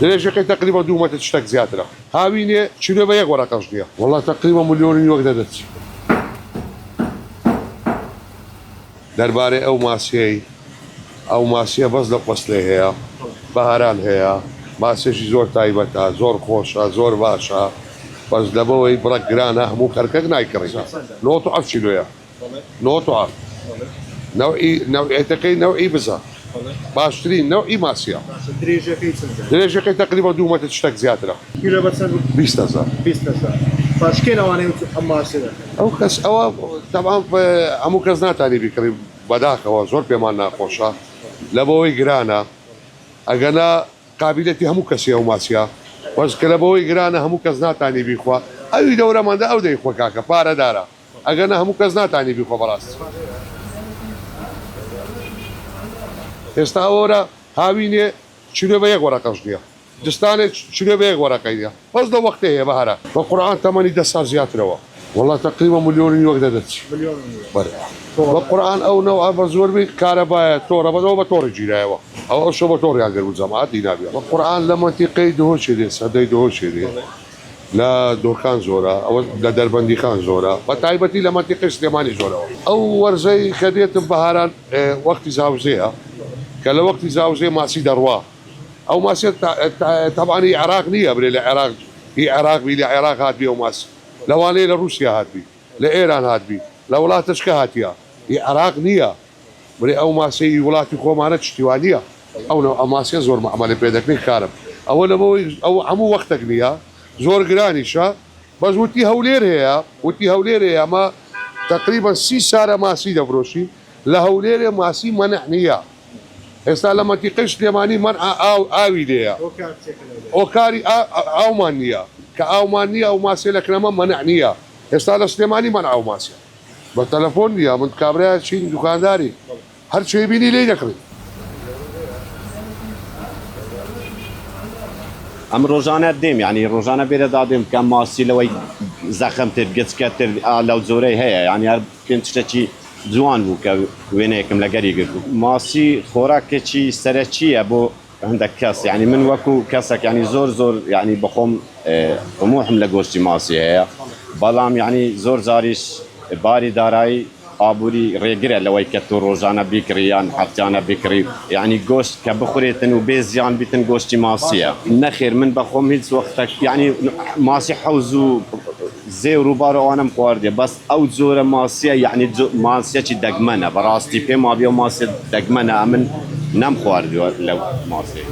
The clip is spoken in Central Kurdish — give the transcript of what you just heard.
درێژەکەی تقریبا 2 مەتر شتێک زیاترە. هاوینێ چلۆ بە 1 وەرەقەش نییە. وەڵڵا تقریبا ملیۆنی وەک دەدەچ. دەربارەی ئەو ماسیەی ئەو ماسیە بەس لە قوسڵێ هەیە، بەهاران هەیە، ماسێکی زۆر تایبەتە، زۆر خۆشە، زۆر باشە، بەس لەبەوەی بڕە گرانە هەموو کەرکەک نایکڕێتە. 97 کیلۆیە. 97. نەوعیەتەکەی نەوعی بزە. باشترین نەوعی ماسیە. درێژەکەی تقریبا 2 مەتر شتێک زیاترە. کیلۆ بەچەند؟ 20,000. 20,000. باشکێن ئەوانەی ئەم ماسیە ئەو کەس ئەوە تەمام هەموو کەس ناتوانێت بیکڕی بەداخەوە زۆر پێمان ناخۆشە لەبەوەی گرانە ئەگەنا قابلەتی هەموو کەسی ئەو ماسیە وەس کە لەبەوەی گرانە هەموو کەس ناتوانێت بیخوا ئەوی دەورەماندا ئەو دەیخۆ کاکە پارەدارە ئەگەنا هەموو کەس ناتوانێت بیخۆ بەڕاست. ئێستا ئەوەرە هاوینێ چلۆ بە 1 وەرەقەش نییە. دستانێ چلۆ بە 1 وەرەقەی نییە. بەس لە وەختێ هەیە بەهارە. بە قورئان تەمەنی 10 سال زیاترەوە. وەڵڵا تقریبا ملیۆنی وەک دەدەچ. بە قورئان ئەو نەوە بە زۆربەی کارەبایە تۆڕە بەدەوە بە تۆڕی گیرایەوە. ئەو شەو بە تۆڕیان گەر بوو جەماعەتی نابێت. بە قورئان لە مەنتیقەی دهۆشێ دێ سەدەی دهۆشێ دێ. لە دۆرخان زۆرە، ئەوە لە دەربەندیخان زۆرە، بە تایبەتی لە مەنتیقەی سلێمانی زۆرەوە. ئەو وەرزەی کە دێتم بەهاران وەختی زاوزەیە کە لە وەختی زاوزێ ماسی دەڕوا. ئەو ماسیە تەبعانی عێراق نییە برێ لە عێراق هی عێراق بی لە عێراق هاتبی ئەو ماسی. لەوانەیە لە رووسیا هاتبی، لە ئێران هاتبی، لە وڵاتەشکە هاتیە. هی عێراق نییە. برێ ئەو ماسیی وڵاتی خۆمانە تشتیوان نییە. ئەو ماسیە زۆر مەعمەلی پێ دەکەین کارم. ئەوە لەبەوەی ئەو هەموو وەختێک نییە، زۆر گرانیشە، بەس وتی هەولێر هەیە، وتی هەولێر هەیە ئەمە تقریبا 30 سارە ماسی دەفرۆشی، لە هەولێرێ ماسی مەنع نییە. ئێستا لە مەنتیقەی سلێمانی مەنع ئاوی لێیە. ئۆکاری ئاومان نییە. کە ئاومان نییە ئەو ماسیە لە کرەمە مەنع نییە. ئێستا لە سلێمانی مەنع ئەو ماسیە. بە تەلەفۆن نییە، من کابرایە چین دوکانداری هەر شوێ بینی لێی دەکڕی. ئەم ڕۆژانە دێم ینی ڕۆژانە بێرە دادێم کە ماسی لەوەی زەخەمتر گچکەتر لەو زۆرەی هەیە ینی هەر پێنج شتێکی جوان بوو کە وێنەیەکم لەگەری گرت بوو. ماسی خۆراکێکی سەرەکیە بۆ هەندێک کەس ینی من وەکو کەسێک ینی زۆر ینی بەخۆم طموحم لە گۆشتی ماسی هەیە بەڵام ینی زۆر جاریش باری دارایی ئابووری ڕێگرە لەوەی کە تۆ ڕۆژانە بیکڕیان هەفتیانە بکڕی ینی گۆشت کە بخورێتن و بێ زیان بیتن گۆشتی ماسیە. نەخێر من بەخۆم هیچ وەختێک ینی ماسی حەوز و زێ و ڕووبار ئەوانم خواردێ بەس ئەو جۆرە ماسیە ینی ماسیەکی دەگمەنە بەڕاستی پێم وابێ و ماسیە دەگمەنە من نەم خواردووە لەو ماسیە.